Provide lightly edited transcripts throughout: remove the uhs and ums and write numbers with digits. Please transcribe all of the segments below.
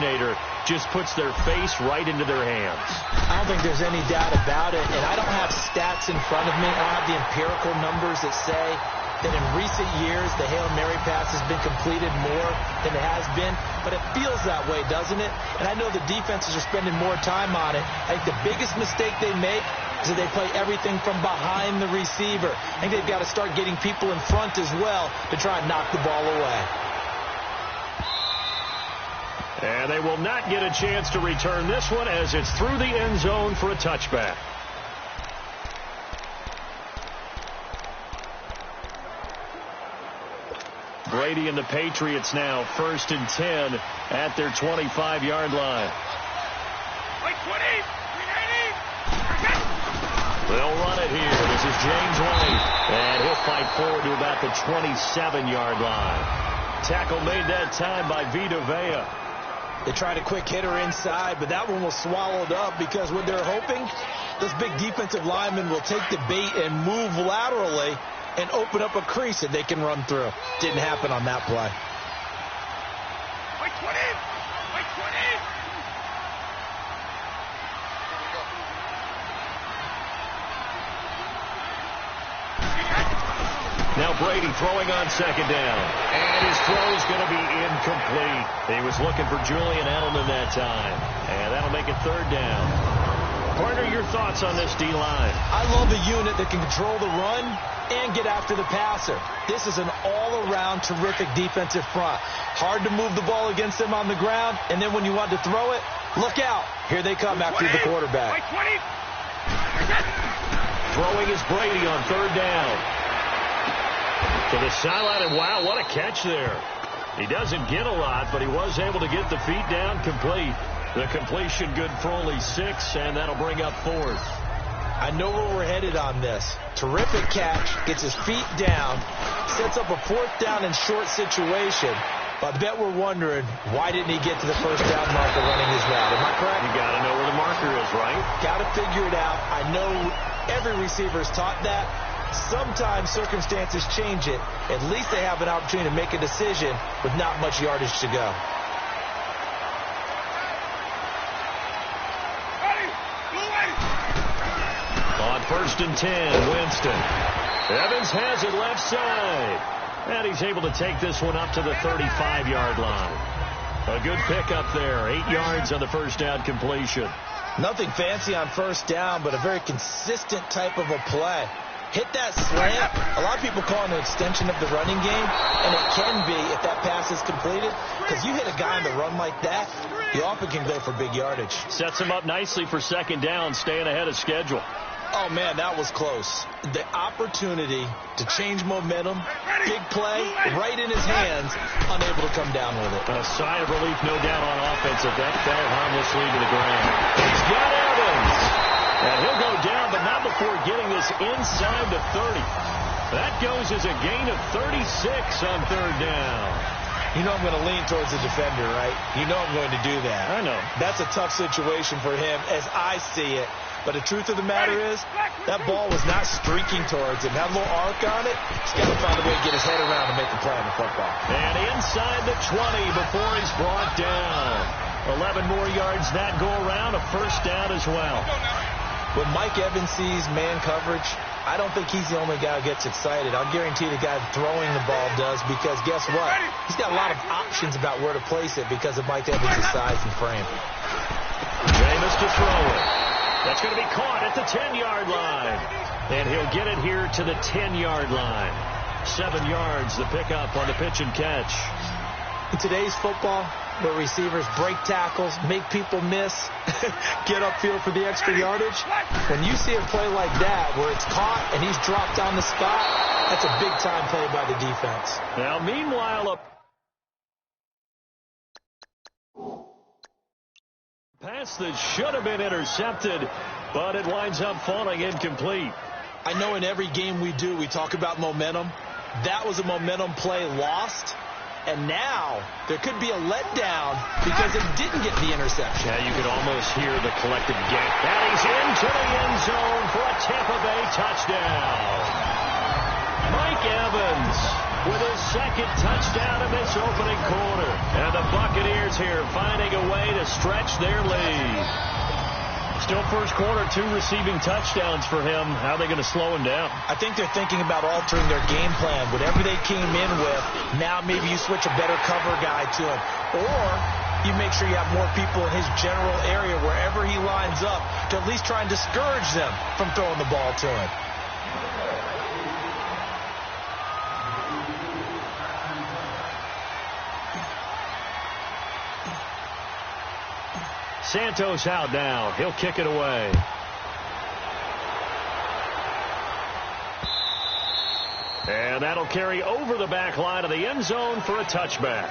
coordinator just puts their face right into their hands. I don't think there's any doubt about it, and I don't have stats in front of me. I don't have the empirical numbers that say that in recent years the Hail Mary pass has been completed more than it has been, but it feels that way, doesn't it? And I know the defenses are spending more time on it. I think the biggest mistake they make is that they play everything from behind the receiver. I think they've got to start getting people in front as well to try and knock the ball away. And they will not get a chance to return this one as it's through the end zone for a touchback. Brady and the Patriots now 1st and 10 at their 25-yard line. They'll run it here. This is James White. And he'll fight forward to about the 27-yard line. Tackle made that time by Vita Vea. They tried a quick hitter inside, but that one was swallowed up because what they're hoping, this big defensive lineman will take the bait and move laterally and open up a crease that they can run through. Didn't happen on that play. Now Brady throwing on 2nd down. And his throw is going to be incomplete. He was looking for Julian Edelman that time. And that'll make it 3rd down. Partner, your thoughts on this D-line? I love a unit that can control the run and get after the passer. This is an all-around terrific defensive front. Hard to move the ball against them on the ground, and then when you want to throw it, look out. Here they come after the quarterback. Throwing is Brady on 3rd down. To the sideline, and wow, what a catch there. He doesn't get a lot, but he was able to get the feet down complete. The completion good for only 6, and that'll bring up 4th. I know where we're headed on this. Terrific catch, gets his feet down, sets up a 4th down and short situation. But I bet we're wondering, why didn't he get to the 1st down marker running his route? Am I correct? You got to know where the marker is, right? Got to figure it out. I know every receiver is taught that. Sometimes circumstances change it. At least they have an opportunity to make a decision with not much yardage to go. On 1st and 10, Winston. Evans has it left side. And he's able to take this one up to the 35-yard line. A good pickup there. 8 yards on the 1st down completion. Nothing fancy on 1st down, but a very consistent type of a play. Hit that slant. A lot of people call it an extension of the running game, and it can be if that pass is completed, because you hit a guy on the run like that, he often can go for big yardage. Sets him up nicely for 2nd down, staying ahead of schedule. Oh, man, that was close. The opportunity to change momentum, big play, right in his hands, unable to come down with it. A sigh of relief, no doubt, on offense if that fell harmlessly to the ground. He's got Evans. And he'll go down, but not before getting this inside the 30. That goes as a gain of 36 on 3rd down. You know I'm going to lean towards the defender, right? You know I'm going to do that. I know. That's a tough situation for him as I see it. But the truth of the matter is, that ball was not streaking towards him. Had a little arc on it. He's got to find a way to get his head around and make a play on the football. And inside the 20 before he's brought down. 11 more yards that go around, a 1st down as well. When Mike Evans sees man coverage, I don't think he's the only guy who gets excited. I'll guarantee the guy throwing the ball does, because guess what? He's got a lot of options about where to place it because of Mike Evans' size and frame. Jameis to throw it. That's going to be caught at the 10-yard line. And he'll get it here to the 10-yard line. 7 yards, the pickup on the pitch and catch. In today's football, where receivers break tackles, make people miss, get upfield for the extra yardage, when you see a play like that where it's caught and he's dropped on the spot, that's a big-time play by the defense. Now, meanwhile, a pass that should have been intercepted, but it winds up falling incomplete. I know in every game we do, we talk about momentum. That was a momentum play lost. And now there could be a letdown because it didn't get the interception. Yeah, you could almost hear the collective gap. And he's into the end zone for a Tampa Bay touchdown. Mike Evans with his second touchdown in this opening quarter. And the Buccaneers here finding a way to stretch their lead. Still first quarter, 2 receiving touchdowns for him. How are they going to slow him down? I think they're thinking about altering their game plan. Whatever they came in with, now maybe you switch a better cover guy to him. Or you make sure you have more people in his general area wherever he lines up to at least try and discourage them from throwing the ball to him. Santos out now. He'll kick it away. And that'll carry over the back line of the end zone for a touchback.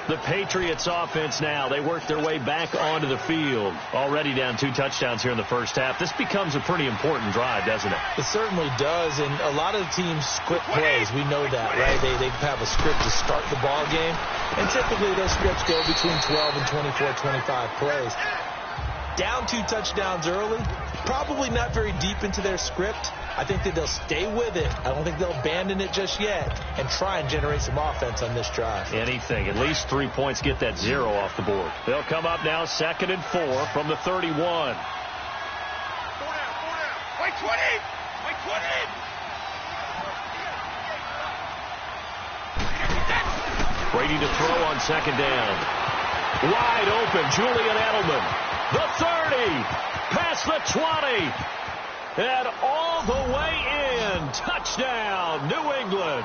The Patriots offense now, they work their way back onto the field. Already down 2 touchdowns here in the first half. This becomes a pretty important drive, doesn't it? It certainly does, and a lot of the teams script plays. We know that, right? They have a script to start the ball game, and typically those scripts go between 12 and 24, 25 plays. Down 2 touchdowns early, probably not very deep into their script. I think that they'll stay with it. I don't think they'll abandon it just yet and try and generate some offense on this drive. Anything. At least 3 points, get that 0 off the board. They'll come up now 2nd and 4 from the 31. Wait 20! Wait 20! Brady to throw on 2nd down. Wide open, Julian Edelman. The 30, past the 20, and all the way in. Touchdown, New England.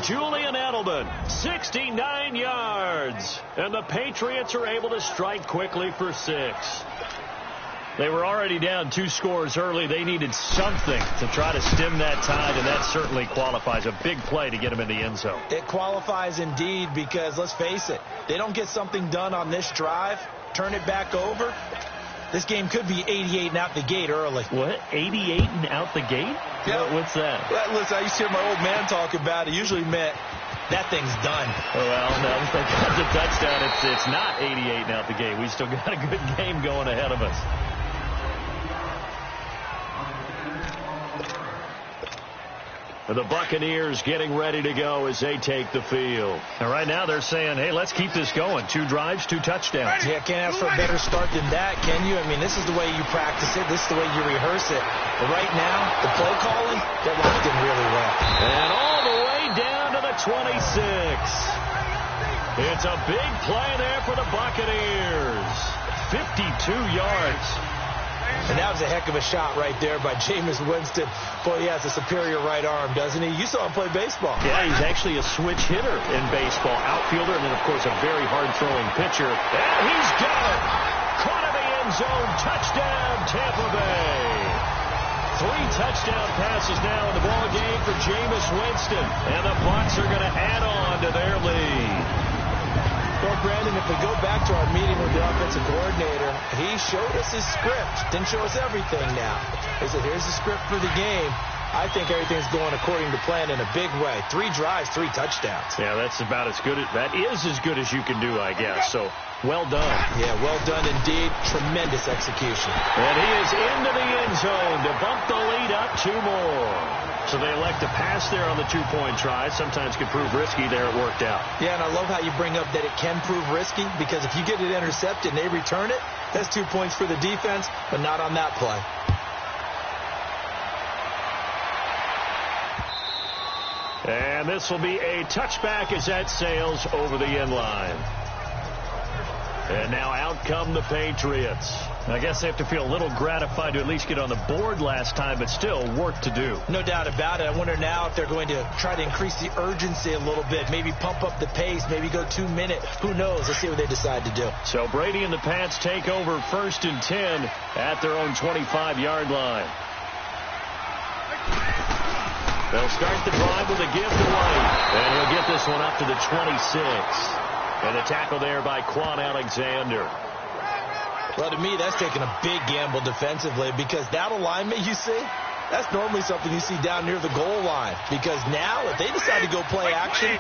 Julian Edelman, 69 yards. And the Patriots are able to strike quickly for 6. They were already down 2 scores early. They needed something to try to stem that tide, and that certainly qualifies. A big play to get them in the end zone. It qualifies indeed because, let's face it, they don't get something done on this drive, turn it back over, this game could be 88 and out the gate early. What? 88 and out the gate? Yeah. What's that? Well, listen, I used to hear my old man talk about it. Usually meant that thing's done. Well, no, if they got the touchdown, it's not 88 and out the gate. We still got a good game going ahead of us. The Buccaneers getting ready to go as they take the field. And right now they're saying, hey, let's keep this going. 2 drives, 2 touchdowns. Yeah, can't ask for a better start than that, can you? I mean, this is the way you practice it. This is the way you rehearse it. But right now, the play calling, they're locked in really well. And all the way down to the 26. It's a big play there for the Buccaneers. 52 yards. And that was a heck of a shot right there by Jameis Winston. Boy, he has a superior right arm, doesn't he? You saw him play baseball. Yeah, he's actually a switch hitter in baseball. Outfielder, and then, of course, a very hard-throwing pitcher. And he's got it. Caught in the end zone. Touchdown, Tampa Bay. 3 touchdown passes now in the ball game for Jameis Winston. And the Bucs are going to add on to their lead. Well, Brandon, if we go back to our meeting with the offensive coordinator, he showed us his script. Didn't show us everything now. He said, here's the script for the game. I think everything's going according to plan in a big way. 3 drives, 3 touchdowns. Yeah, that's about as good. That is as good as you can do, I guess. So, well done. Yeah, well done indeed. Tremendous execution. And he is into the end zone to bump the lead up 2 more. So they elect to pass there on the 2-point try. Sometimes can prove risky. There it worked out. Yeah, and I love how you bring up that it can prove risky, because if you get it intercepted and they return it, that's 2 points for the defense, but not on that play. And this will be a touchback as that sails over the end line. And now out come the Patriots. I guess they have to feel a little gratified to at least get on the board last time, but still work to do. No doubt about it. I wonder now if they're going to try to increase the urgency a little bit, maybe pump up the pace, maybe go 2 minutes. Who knows? Let's see what they decide to do. So Brady and the Pats take over 1st and 10 at their own 25-yard line. They'll start the drive with a give to White. And he'll get this one up to the 26. And a tackle there by Quan Alexander. Well, to me, that's taking a big gamble defensively, because that alignment you see, that's normally something you see down near the goal line. Because now, if they decide to go play action,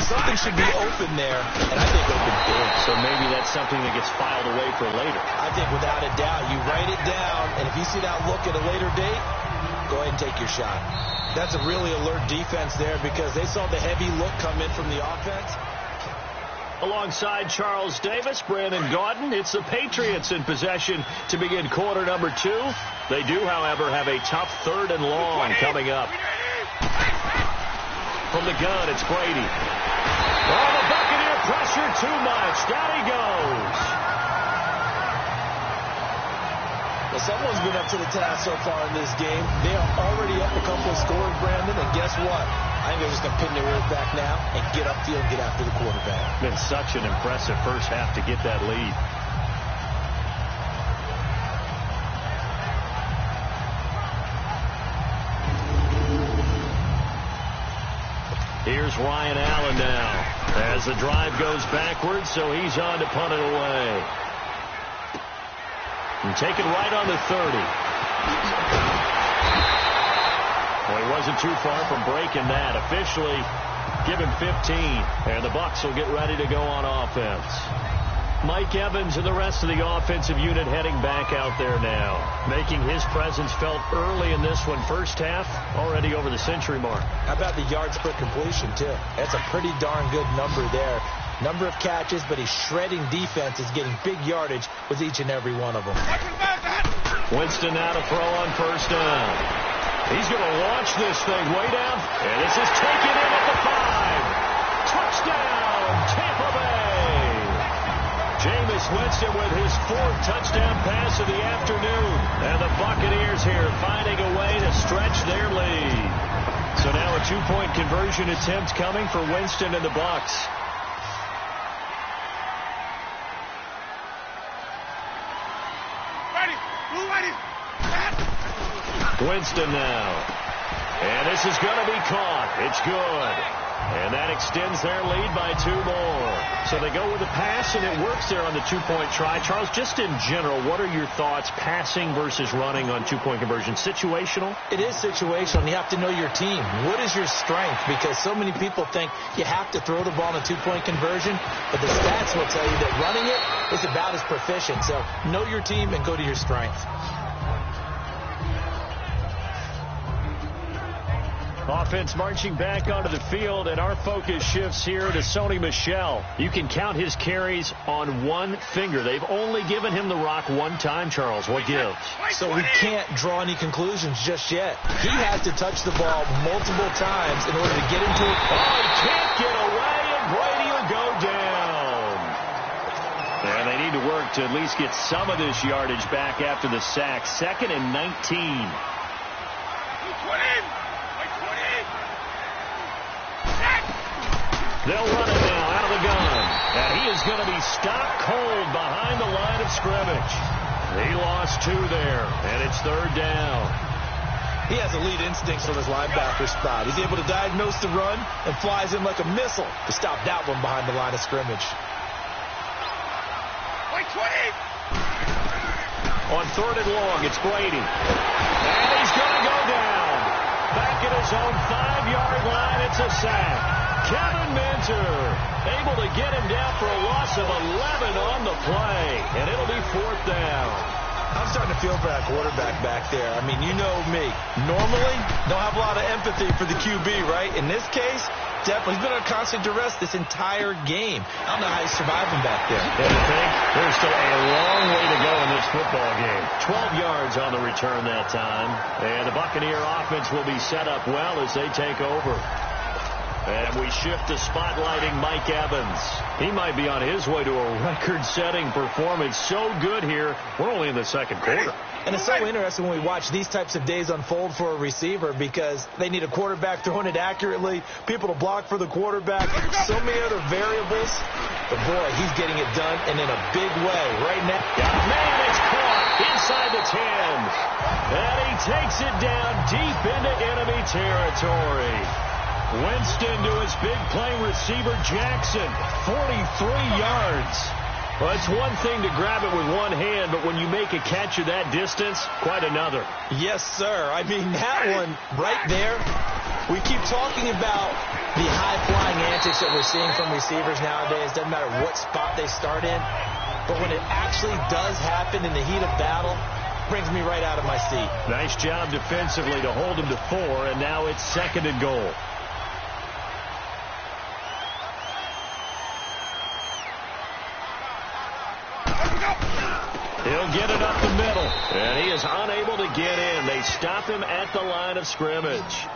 something should be open there, and I think open big. So maybe that's something that gets filed away for later. I think without a doubt, you write it down, and if you see that look at a later date, go ahead and take your shot. That's a really alert defense there because they saw the heavy look come in from the offense. Alongside Charles Davis, Brandon Gaudin, it's the Patriots in possession to begin quarter number 2. They do, however, have a tough 3rd and long coming up. From the gun, it's Brady. Oh, the Buccaneer pressure too much. Down he goes. Well, someone's been up to the task so far in this game. They are already up a couple of scores, Brandon, and guess what? I think they're just going to pin their ears back now and get upfield and get after the quarterback. Been such an impressive first half to get that lead. Here's Ryan Allen now as the drive goes backwards, so he's on to punt it away. And take it right on the 30. Well, he wasn't too far from breaking that. Officially, give him 15, and the Bucs will get ready to go on offense. Mike Evans and the rest of the offensive unit heading back out there now, making his presence felt early in this one. First half, already over the century mark. How about the yards per completion, too? That's a pretty darn good number there. Number of catches, but he's shredding defenses, getting big yardage with each and every one of them. Winston now to throw on first down. He's going to launch this thing way down, and this is taken in at the 5. Touchdown, Tampa Bay. Jameis Winston with his 4th touchdown pass of the afternoon. And the Buccaneers here finding a way to stretch their lead. So now a 2-point conversion attempt coming for Winston and the Bucs. Winston now. And this is going to be caught. It's good. And that extends their lead by 2 more. So they go with the pass, and it works there on the 2-point try. Charles, just in general, what are your thoughts passing versus running on 2-point conversion? Situational? It is situational, and you have to know your team. What is your strength? Because so many people think you have to throw the ball in a 2-point conversion, but the stats will tell you that running it is about as proficient. So know your team and go to your strength. Offense marching back onto the field, and our focus shifts here to Sony Michel. You can count his carries on one finger. They've only given him the rock one time, Charles. What gives? So we can't draw any conclusions just yet. He has to touch the ball multiple times in order to get into it. Oh, he can't get away, and Brady will go down. And they need to work to at least get some of this yardage back after the sack. 2nd and 19. They'll run it now out of the gun. And he is going to be stopped cold behind the line of scrimmage. He lost 2 there, and it's 3rd down. He has elite instincts from his linebacker spot. He's able to diagnose the run and flies in like a missile to stop that one behind the line of scrimmage. On 3rd and long, it's Brady. And he's going to go down. Back at his own 5-yard line, it's a sack. Kevin Minter able to get him down for a loss of 11 on the play, and it'll be 4th down. I'm starting to feel for that quarterback back there. I mean, you know me. Normally, don't have a lot of empathy for the QB, right? In this case, definitely. He's been under constant duress this entire game. I don't know how he's surviving back there. And I think there's still a long way to go in this football game. 12 yards on the return that time. And the Buccaneer offense will be set up well as they take over. And we shift to spotlighting Mike Evans. He might be on his way to a record-setting performance. So good here. We're only in the 2nd quarter. And it's so interesting when we watch these types of days unfold for a receiver because they need a quarterback throwing it accurately, people to block for the quarterback, so many other variables. But, boy, he's getting it done and in a big way right now. Man, it's caught inside the 10. And he takes it down deep into enemy territory. Winston to his big play receiver, Jackson, 43 yards. Well, it's one thing to grab it with one hand, but when you make a catch of that distance, quite another. Yes, sir. I mean, that one right there, we keep talking about the high-flying antics that we're seeing from receivers nowadays. Doesn't matter what spot they start in. But when it actually does happen in the heat of battle, brings me right out of my seat. Nice job defensively to hold him to 4, and now it's 2nd and goal. He'll get it up the middle, and he is unable to get in. They stop him at the line of scrimmage.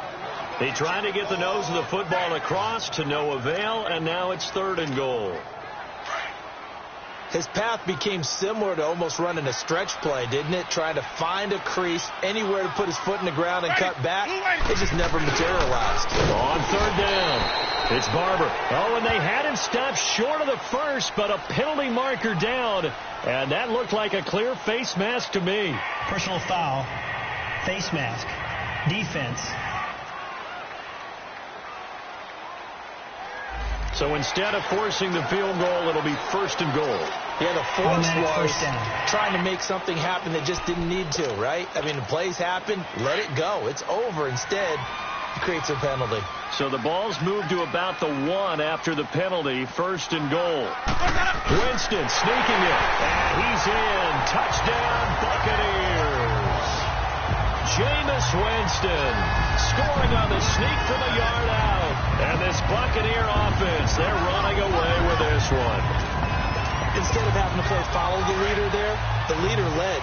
He tried to get the nose of the football across to no avail, and now it's 3rd and goal. His path became similar to almost running a stretch play, didn't it? Trying to find a crease, anywhere to put his foot in the ground and cut back. It just never materialized. On 3rd down, it's Barber. Oh, and they had him stopped short of the first, but a penalty marker down. And that looked like a clear face mask to me. Personal foul, face mask, defense. So instead of forcing the field goal, it'll be 1st and goal. Yeah, the force was trying to make something happen that just didn't need to, right? I mean, the plays happen, let it go. It's over. Instead, it creates a penalty. So the ball's moved to about the 1 after the penalty. 1st and goal. Winston sneaking it. And he's in. Touchdown, Buccaneers. Jameis Winston scoring on the sneak from a yard out. And this Buccaneer offense, they're running away with this one. Instead of having to play follow the leader there, the leader led.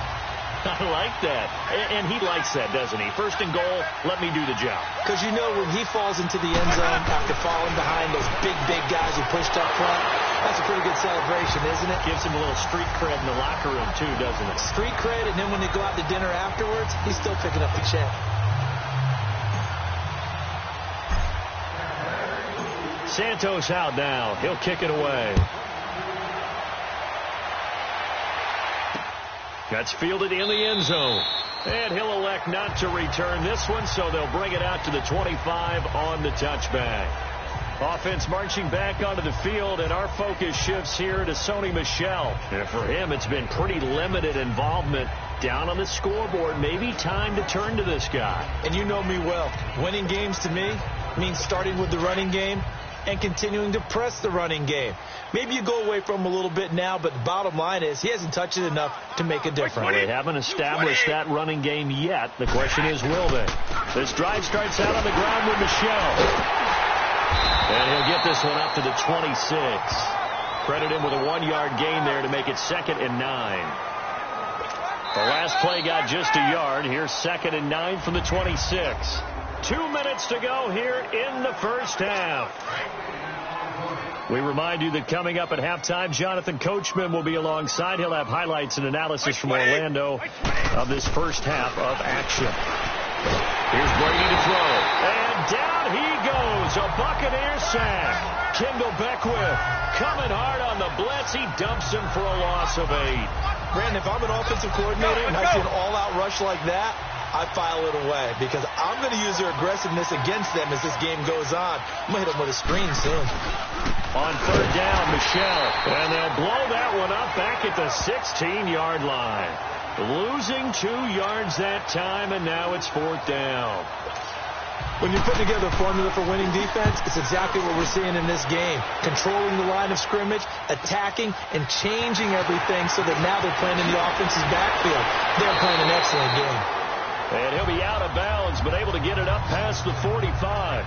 I like that. And he likes that, doesn't he? 1st and goal, let me do the job. Because you know when he falls into the end zone after falling behind those big guys who pushed up front, that's a pretty good celebration, isn't it? Gives him a little street cred in the locker room, too, doesn't it? Street cred, and then when they go out to dinner afterwards, he's still picking up the check. Santos out now. He'll kick it away. That's fielded in the end zone. And he'll elect not to return this one, so they'll bring it out to the 25 on the touchback. Offense marching back onto the field, and our focus shifts here to Sony Michel. And for him, it's been pretty limited involvement down on the scoreboard. Maybe time to turn to this guy. And you know me well. Winning games to me means starting with the running game and continuing to press the running game. Maybe you go away from him a little bit now, but the bottom line is he hasn't touched it enough to make a difference. They haven't established that running game yet. The question is, will they? This drive starts out on the ground with Michel. And he'll get this one up to the 26. Credit him with a 1-yard gain there to make it 2nd and 9. The last play got just a yard. Here's 2nd and 9 from the 26. 2 minutes to go here in the first half. We remind you that coming up at halftime, Jonathan Coachman will be alongside. He'll have highlights and analysis from Orlando of this first half of action. Here's Brady to throw. And down he goes. A Buccaneer sack. Kendall Beckwith coming hard on the blitz. He dumps him for a loss of 8. Brandon, if I'm an offensive coordinator and I see an all-out rush like that, I file it away because I'm going to use their aggressiveness against them as this game goes on. I'm going to hit them with a screen soon. On 3rd down, Michel. And they'll blow that one up back at the 16-yard line. Losing 2 yards that time, and now it's 4th down. When you put together a formula for winning defense, it's exactly what we're seeing in this game. Controlling the line of scrimmage, attacking, and changing everything so that now they're playing in the offense's backfield. They're playing an excellent game. And he'll be out of bounds, but able to get it up past the 45.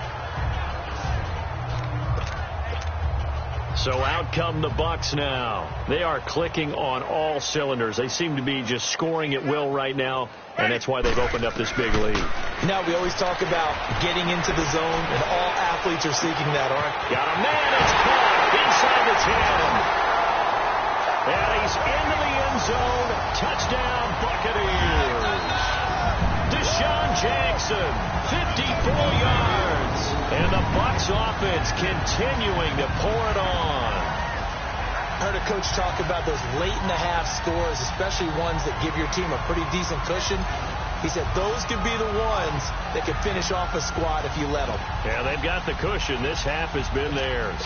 So out come the Bucs now. They are clicking on all cylinders. They seem to be just scoring at will right now, and that's why they've opened up this big lead. Now, we always talk about getting into the zone, and all athletes are seeking that, aren't they? Got a man, it's caught inside the 10. And he's into the end zone. Touchdown, Buccaneers. Deshaun Jackson, 54 yards. And the Bucs offense continuing to pour it on. I heard a coach talk about those late-in-the-half scores, especially ones that give your team a pretty decent cushion. He said those could be the ones that could finish off a squad if you let them. Yeah, they've got the cushion. This half has been theirs.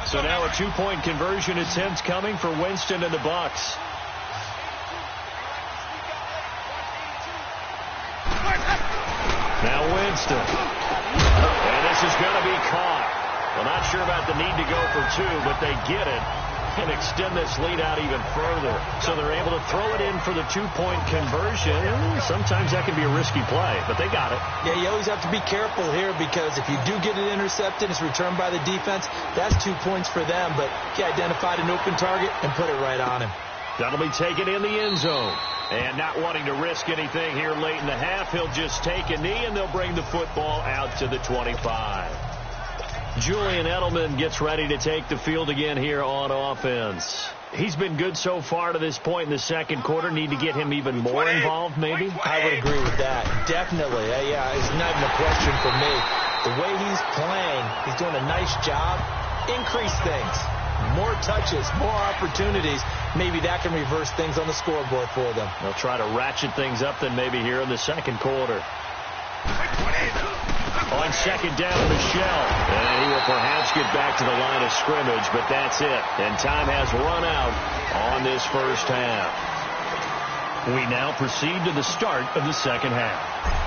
So now a 2-point conversion attempt coming for Winston and the Bucs. Now Winston. And this is going to be caught. Well, not sure about the need to go for 2, but they get it. and extend this lead out even further. So they're able to throw it in for the two-point conversion. Sometimes that can be a risky play, but they got it. Yeah, you always have to be careful here because if you do get it intercepted, it's returned by the defense. That's 2 points for them, but he identified an open target and put it right on him. That'll be taken in the end zone. And not wanting to risk anything here late in the half, he'll just take a knee, and they'll bring the football out to the 25. Julian Edelman gets ready to take the field again here on offense. He's been good so far to this point in the second quarter. Need to get him even more involved, maybe? I would agree with that. Definitely. Yeah, it's not even a question for me. The way he's playing, he's doing a nice job. Increase things. More touches, more opportunities. Maybe that can reverse things on the scoreboard for them. They'll try to ratchet things up then maybe here in the second quarter. On second down, Michelle. And he will perhaps get back to the line of scrimmage, but that's it. And time has run out on this first half. We now proceed to the start of the second half.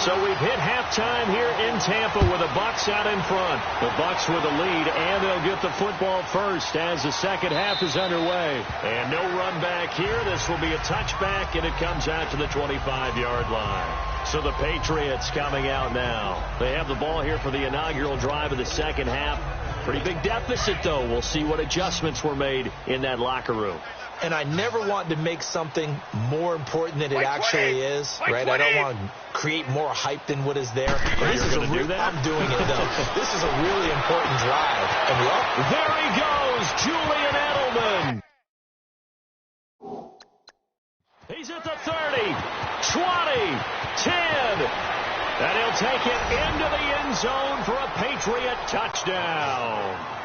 So we've hit halftime here in Tampa with the Bucs out in front. The Bucs with the lead, and they'll get the football first as the second half is underway. And no run back here. This will be a touchback, and it comes out to the 25-yard line. So the Patriots coming out now. They have the ball here for the inaugural drive of the second half. Pretty big deficit, though. We'll see what adjustments were made in that locker room. And I never want to make something more important than it actually is, right? I don't want to create more hype than what is there. This is I'm doing it, though. This is a really important drive. And there he goes, Julian Edelman. He's at the 30, 20, 10. And he'll take it into the end zone for a Patriot touchdown.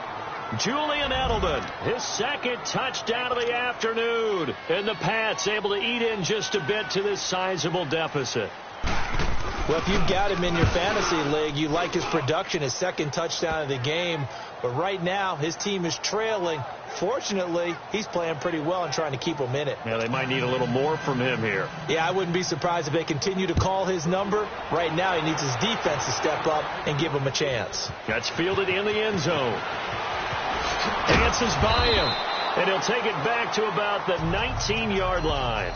Julian Edelman, his second touchdown of the afternoon. And the Pats able to eat in just a bit to this sizable deficit. Well, if you've got him in your fantasy league, you like his production, his second touchdown of the game. But right now, his team is trailing. Fortunately, he's playing pretty well and trying to keep them in it. Yeah, they might need a little more from him here. Yeah, I wouldn't be surprised if they continue to call his number. Right now, he needs his defense to step up and give him a chance. That's fielded in the end zone. Dances by him, and he'll take it back to about the 19-yard line.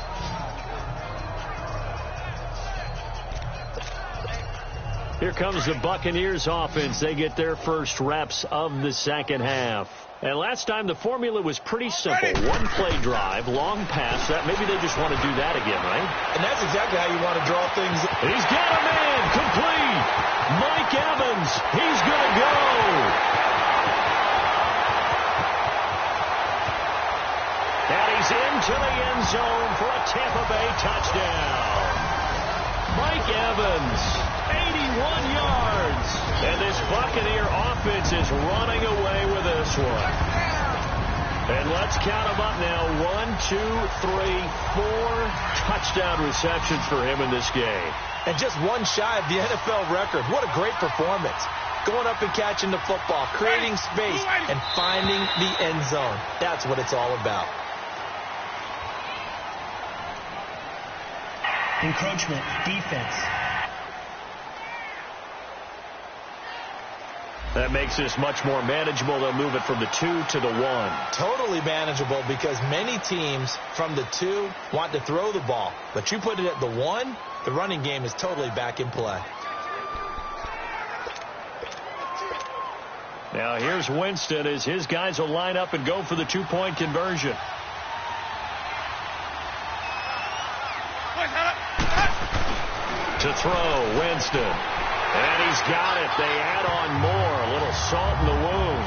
Here comes the Buccaneers offense. They get their first reps of the second half. And last time the formula was pretty simple. One play drive, long pass. That maybe they just want to do that again, right? And that's exactly how you want to draw things. He's got a man, complete. Mike Evans, he's going to go. And he's into the end zone for a Tampa Bay touchdown. Mike Evans, 81 yards. And this Buccaneer offense is running away with this one. And let's count them up now. 1, 2, 3, 4 touchdown receptions for him in this game. And just one shy of the NFL record. What a great performance. Going up and catching the football, creating space, and finding the end zone. That's what it's all about. Encroachment, defense. That makes this much more manageable. They'll move it from the 2 to the 1. Totally manageable because many teams from the 2 want to throw the ball. But you put it at the 1, the running game is totally back in play. Now here's Winston as his guys will line up and go for the 2-point conversion. To throw, Winston. And he's got it. They add on more. A little salt in the wound.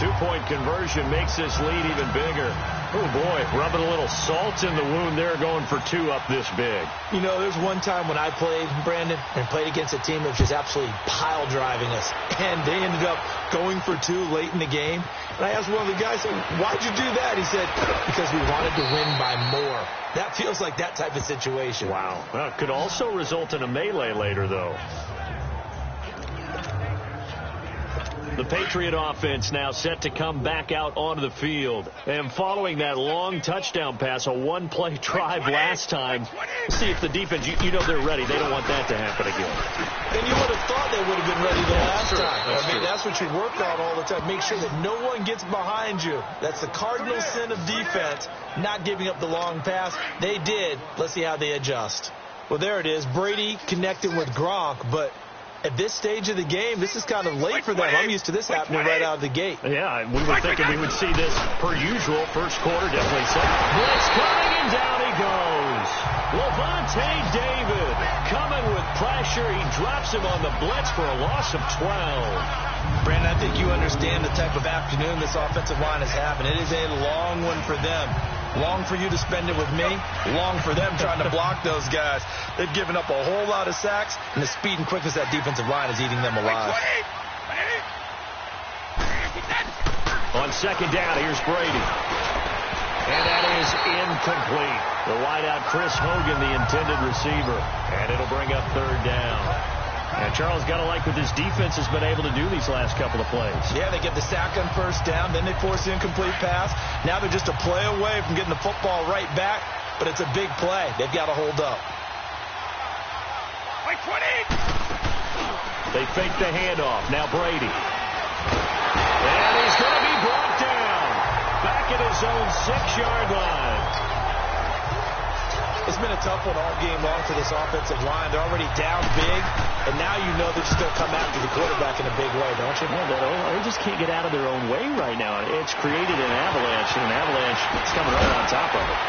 2-point conversion makes this lead even bigger. Oh, boy, rubbing a little salt in the wound there, going for 2 up this big. You know, there's one time when I played, Brandon, and played against a team that was just absolutely pile driving us. And they ended up going for 2 late in the game. And I asked one of the guys, why'd you do that? He said, because we wanted to win by more. That feels like that type of situation. Wow. Well, it could also result in a melee later, though. The Patriot offense now set to come back out onto the field. And following that long touchdown pass, a one-play drive last time, see if the defense, you know they're ready. They don't want that to happen again. And you would have thought they would have been ready the last time. That's what you work on all the time. Make sure that no one gets behind you. That's the cardinal sin of defense, not giving up the long pass. They did. Let's see how they adjust. Well, there it is. Brady connecting with Gronk, but at this stage of the game, this is kind of late for them. I'm used to this happening right out of the gate. Yeah, we were thinking we would see this per usual. First quarter, definitely so. Blitz coming, and down he goes. Levante David coming with pressure. He drops him on the blitz for a loss of 12. Brandon, I think you understand the type of afternoon this offensive line is having. It is a long one for them. Long for you to spend it with me. Long for them trying to block those guys. They've given up a whole lot of sacks, and the speed and quickness of that defensive line is eating them alive. On second down, here's Brady. And that is incomplete. The wideout, Chris Hogan, the intended receiver. And it'll bring up third down. And Charles, got to like what this defense has been able to do these last couple of plays. Yeah, they get the sack on first down, then they force the incomplete pass. Now they're just a play away from getting the football right back, but it's a big play. They've got to hold up. They fake the handoff. Now Brady. And he's going to be brought down. Back at his own 6-yard line. It's been a tough one all game long for this offensive line. They're already down big, and now you know they're just going to come after the quarterback in a big way, don't you? Yeah, they just can't get out of their own way right now. It's created an avalanche, and an avalanche is coming right on top of it.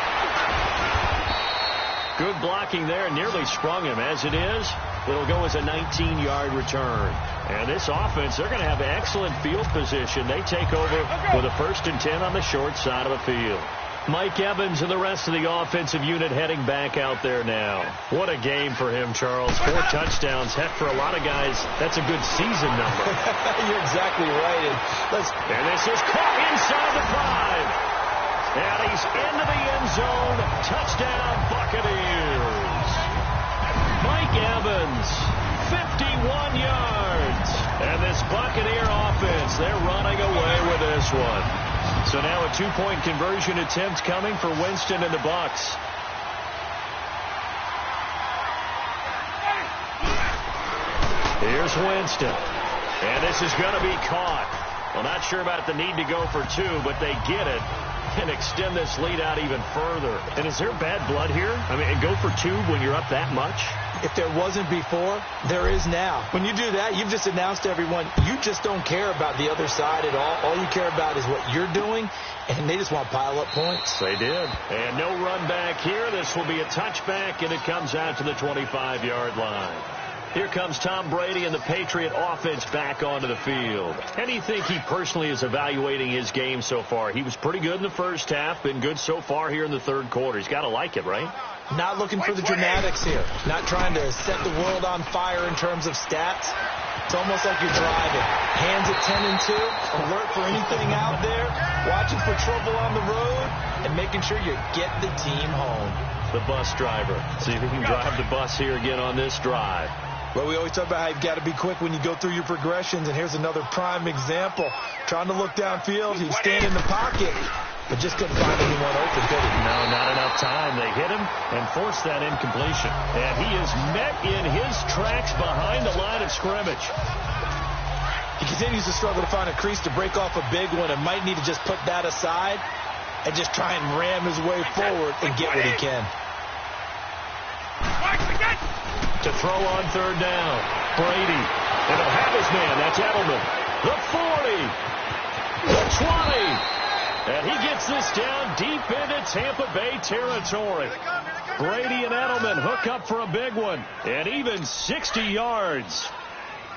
Good blocking there, nearly sprung him. As it is, it'll go as a 19-yard return. And this offense, they're going to have excellent field position. They take over with a 1st and 10 on the short side of the field. Mike Evans and the rest of the offensive unit heading back out there now. What a game for him, Charles. 4 touchdowns. Heck, for a lot of guys, that's a good season number. You're exactly right. And this is caught inside the 5. And he's into the end zone. Touchdown, Buccaneers. Mike Evans, 51 yards. And this Buccaneer offense, they're running away with this one. So now a 2-point conversion attempt coming for Winston and the Bucs. Here's Winston. And this is going to be caught. Well, not sure about the need to go for 2, but they get it and extend this lead out even further. And is there bad blood here? I mean, go for 2 when you're up that much? If there wasn't before, there is now. When you do that, you've just announced to everyone, you just don't care about the other side at all. All you care about is what you're doing, and they just want to pile up points. They did. And no run back here. This will be a touchback, and it comes out to the 25-yard line. Here comes Tom Brady and the Patriot offense back onto the field. How do you think he personally is evaluating his game so far? He was pretty good in the first half, been good so far here in the third quarter. He's got to like it, right? Not looking for the dramatics here. Not trying to set the world on fire in terms of stats. It's almost like you're driving. Hands at 10 and 2, alert for anything out there, watching for trouble on the road, and making sure you get the team home. The bus driver. See if he can drive the bus here again on this drive. Well, we always talk about how you've got to be quick when you go through your progressions, and here's another prime example. Trying to look downfield, he's standing in the pocket, but just couldn't find anyone open, could he? No, not enough time. They hit him and forced that incompletion. And he is met in his tracks behind the line of scrimmage. He continues to struggle to find a crease to break off a big one and might need to just put that aside and just try and ram his way forward and get what he can. To throw on third down. Brady. And he'll have his man. That's Edelman. The 40. The 20. And he gets this down deep into Tampa Bay territory. Brady and Edelman hook up for a big one. And even 60 yards.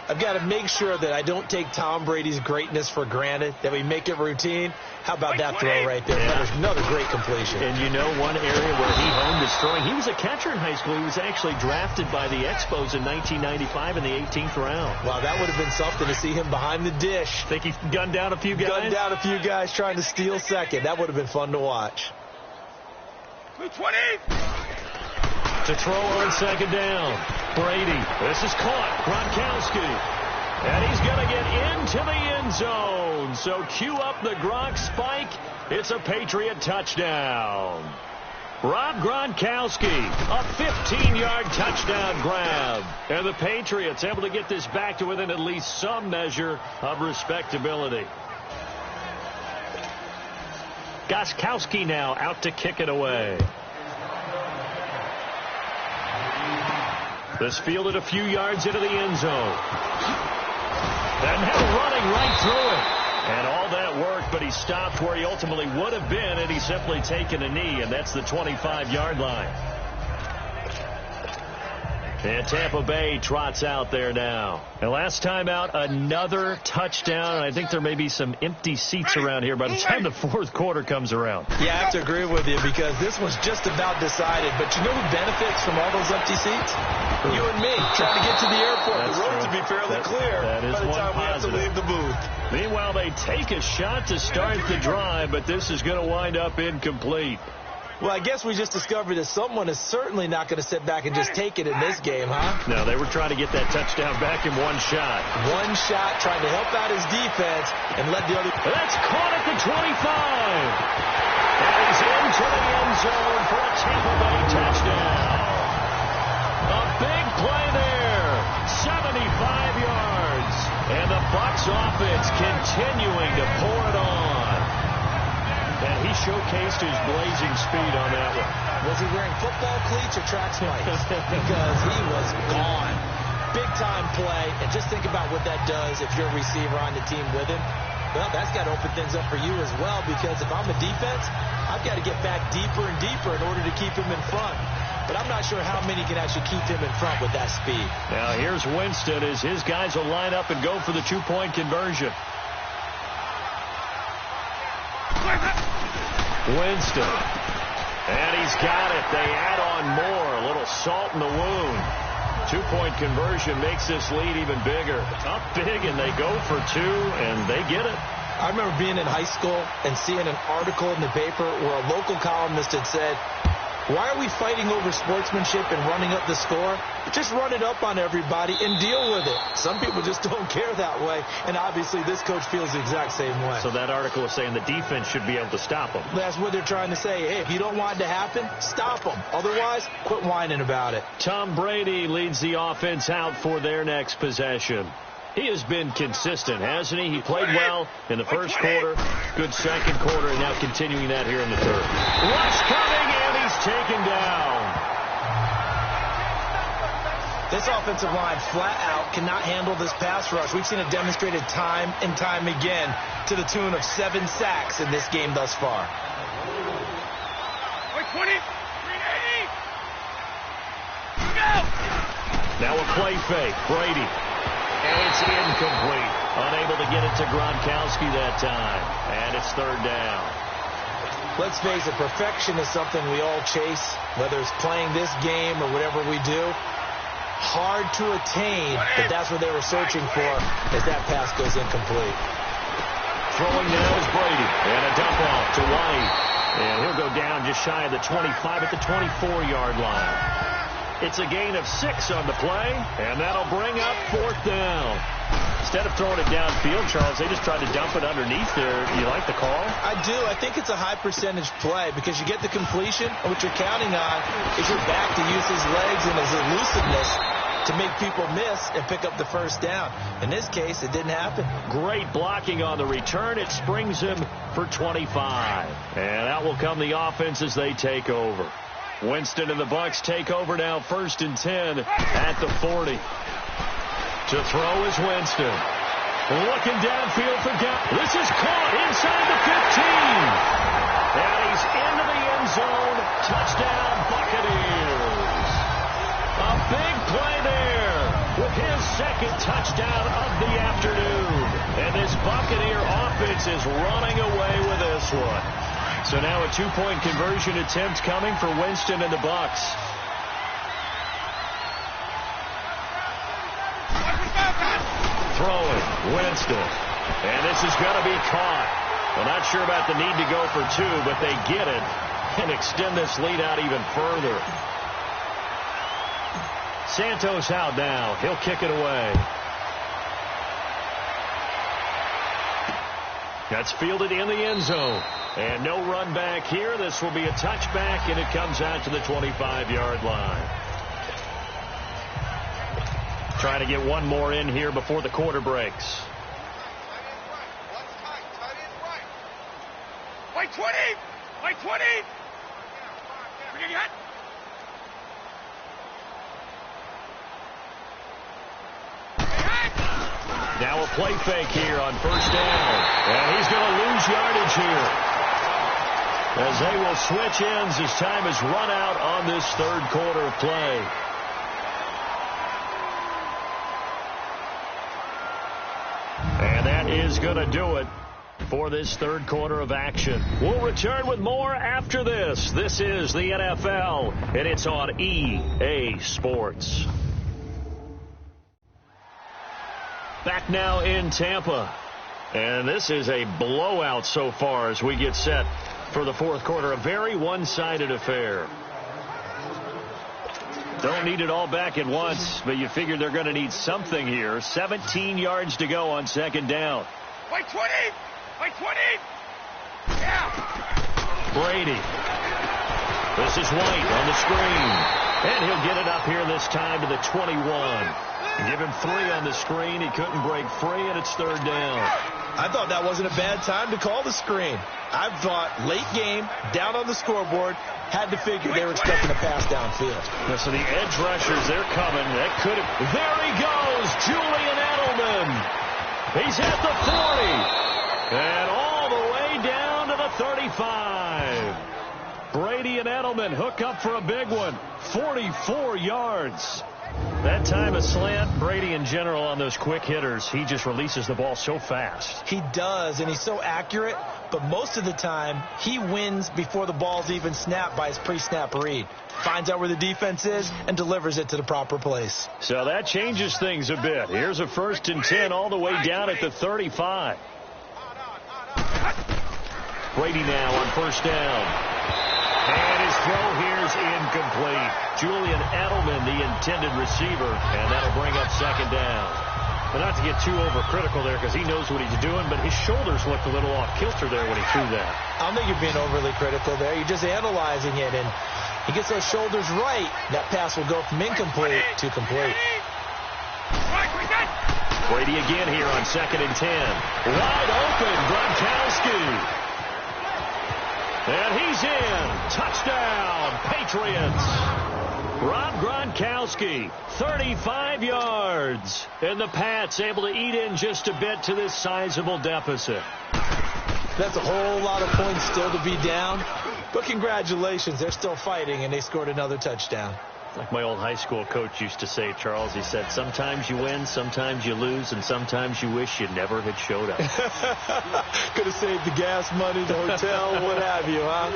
I've got to make sure that I don't take Tom Brady's greatness for granted, that we make it routine. How about that throw right there? Yeah. Another great completion. And you know one area where he honed his throwing, he was a catcher in high school. He was actually drafted by the Expos in 1995 in the 18th round. Wow, that would have been something to see him behind the dish. Think he gunned down a few guys? Gunned down a few guys trying to steal second. That would have been fun to watch. 20. To throw on second down. Brady. This is caught. Gronkowski. And he's going to get into the end zone. So cue up the Gronk spike. It's a Patriot touchdown. Rob Gronkowski, a 15-yard touchdown grab. And the Patriots able to get this back to within at least some measure of respectability. Gronkowski now out to kick it away. This fielded a few yards into the end zone. And now running right through it. And all that work, but he stopped where he ultimately would have been had he simply taken a knee, and that's the 25-yard line. And Tampa Bay trots out there now. And last time out, another touchdown. And I think there may be some empty seats around here by the time the fourth quarter comes around. Yeah, I have to agree with you because this was just about decided. But you know who benefits from all those empty seats? You and me, trying to get to the airport. That's the road true. to be fairly clear that is by the time we have to leave the booth. Meanwhile, they take a shot to start the drive, but this is going to wind up incomplete. Well, I guess we just discovered that someone is certainly not going to sit back and just take it in this game, huh? No, they were trying to get that touchdown back in one shot. One shot, trying to help out his defense and let the other... That's caught at the 25. And he's into the end zone for a Tampa Bay touchdown. A big play there. 75 yards. And the Bucs offense continuing to pour it on. And he showcased his blazing speed on that one. Was he wearing football cleats or track spikes? Because he was gone. Big-time play. And just think about what that does if you're a receiver on the team with him. Well, that's got to open things up for you as well, because if I'm a defense, I've got to get back deeper and deeper in order to keep him in front. But I'm not sure how many can actually keep him in front with that speed. Now here's Winston as his guys will line up and go for the two-point conversion. Winston. And he's got it. They add on more. A little salt in the wound. Two-point conversion makes this lead even bigger. Up big, and they go for two, and they get it. I remember being in high school and seeing an article in the paper where a local columnist had said, why are we fighting over sportsmanship and running up the score? Just run it up on everybody and deal with it. Some people just don't care that way, and obviously this coach feels the exact same way. So that article is saying the defense should be able to stop them. That's what they're trying to say. Hey, if you don't want it to happen, stop them. Otherwise, quit whining about it. Tom Brady leads the offense out for their next possession. He has been consistent, hasn't he? He played well in the first quarter, good second quarter, and now continuing that here in the third. Rush coming, and he's taken down. This offensive line flat out cannot handle this pass rush. We've seen it demonstrated time and time again to the tune of 7 sacks in this game thus far. 20, 380. Go! Now a play fake. Brady. And it's incomplete. Unable to get it to Gronkowski that time. And it's third down. Let's face it, perfection is something we all chase, whether it's playing this game or whatever we do. Hard to attain, but that's what they were searching for as that pass goes incomplete. Throwing now is Brady. And a dump off to White. And he'll go down just shy of the 25 at the 24-yard line. It's a gain of 6 on the play, and that'll bring up fourth down. Instead of throwing it downfield, Charles, they just tried to dump it underneath there. You like the call? I do. I think it's a high percentage play because you get the completion, and what you're counting on is your back to use his legs and his elusiveness to make people miss and pick up the first down. In this case, it didn't happen. Great blocking on the return. It springs him for 25. And out will come the offense as they take over. Winston and the Bucs take over now, 1st and 10 at the 40. To throw is Winston. Looking downfield for This is caught inside the 15. And he's into the end zone. Touchdown, Buccaneers. A big play there with his second touchdown of the afternoon. And this Buccaneer offense is running away with this one. So now a two-point conversion attempt coming for Winston and the Bucs. Throwing, Winston. And this is going to be caught. Well, not sure about the need to go for 2, but they get it and extend this lead out even further. Santos out now. He'll kick it away. That's fielded in the end zone. And no run back here. This will be a touchback, and it comes out to the 25-yard line. Trying to get one more in here before the quarter breaks. White 20! White 20! Now a play fake here on first down. And he's going to lose yardage here, as they will switch ends as time has run out on this third quarter of play. And that is going to do it for this third quarter of action. We'll return with more after this. This is the NFL, and it's on EA Sports. Back now in Tampa. And this is a blowout so far as we get set for the fourth quarter. A very one-sided affair. Don't need it all back at once, but you figure they're going to need something here. 17 yards to go on second down. White 20! White 20! Yeah! Brady. This is White on the screen. And he'll get it up here this time to the 21. Give him 3 on the screen. He couldn't break free, and it's third down. I thought that wasn't a bad time to call the screen. I thought late game, down on the scoreboard, had to figure they were expecting a pass downfield. Yeah, so the edge rushers, they're coming. That could have. There he goes, Julian Edelman. He's at the 40. And all the way down to the 35. Brady and Edelman hook up for a big one. 44 yards. That time a slant. Brady in general on those quick hitters, he just releases the ball so fast. He does, and he's so accurate, but most of the time he wins before the ball's even snapped by his pre-snap read. Finds out where the defense is and delivers it to the proper place. So that changes things a bit. Here's a 1st and 10 all the way down at the 35. Brady now on first down. And his throw here is incomplete. Julian Edelman, the intended receiver, and that'll bring up second down. But not to get too overcritical there, because he knows what he's doing, but his shoulders looked a little off kilter there when he threw that. I don't think you're being overly critical there. You're just analyzing it, and he gets those shoulders right. That pass will go from incomplete to complete. Brady again here on 2nd and 10. Wide open, Gronkowski. And he's in. Touchdown, Patriots. Rob Gronkowski, 35 yards. And the Pats able to eat in just a bit to this sizable deficit. That's a whole lot of points still to be down. But congratulations, they're still fighting, and they scored another touchdown. Like my old high school coach used to say, Charles, he said, sometimes you win, sometimes you lose, and sometimes you wish you never had showed up. Could have saved the gas money, the hotel, what have you, huh?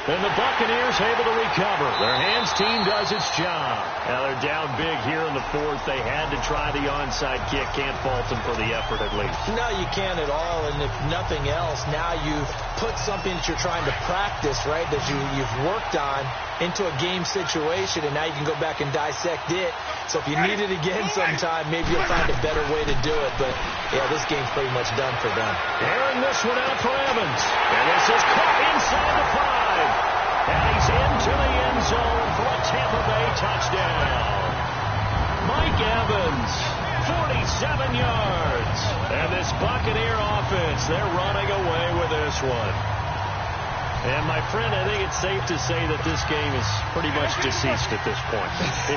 And the Buccaneers able to recover. Their hands team does its job. Now they're down big here in the fourth. They had to try the onside kick. Can't fault them for the effort at least. No, you can't at all. And if nothing else, now you've put something that you're trying to practice, right, that you've worked on into a game situation, and now you can go back and dissect it. So if you need it again sometime, maybe you'll find a better way to do it. But, yeah, this game's pretty much done for them. Airing this one out for Evans. And this is caught inside the 5. And he's into the end zone for a Tampa Bay touchdown. Mike Evans, 47 yards. And this Buccaneer offense, they're running away with this one. And, my friend, I think it's safe to say that this game is pretty much deceased at this point.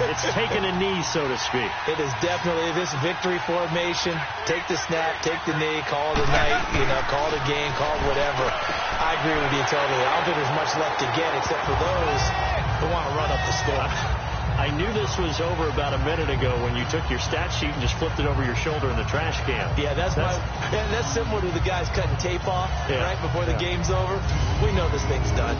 It's taken a knee, so to speak. It is definitely this victory formation. Take the snap, take the knee, call it a night, call it a game, call it whatever. I agree with you totally. I don't think there's much left to get except for those who want to run up the score. I knew this was over about a minute ago when you took your stat sheet and just flipped it over your shoulder in the trash can. Yeah, that's similar to the guys cutting tape off right before the game's over. We know this thing's done.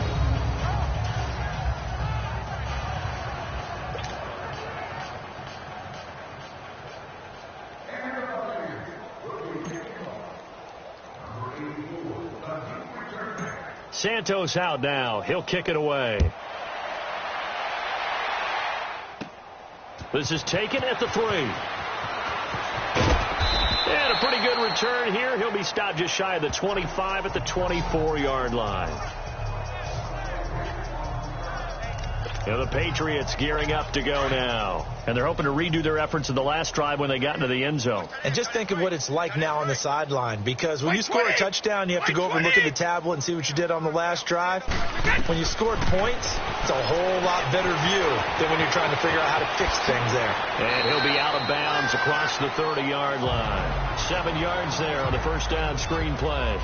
Santos out now. He'll kick it away. This is taken at the 3. And a pretty good return here. He'll be stopped just shy of the 25 at the 24-yard line. And the Patriots gearing up to go now. And they're hoping to redo their efforts in the last drive when they got into the end zone. And just think of what it's like now on the sideline, because when you score a touchdown, you have to go over and look at the tablet and see what you did on the last drive. When you scored points, it's a whole lot better view than when you're trying to figure out how to fix things there. And he'll be out of bounds across the 30-yard line. 7 yards there on the first down screen play.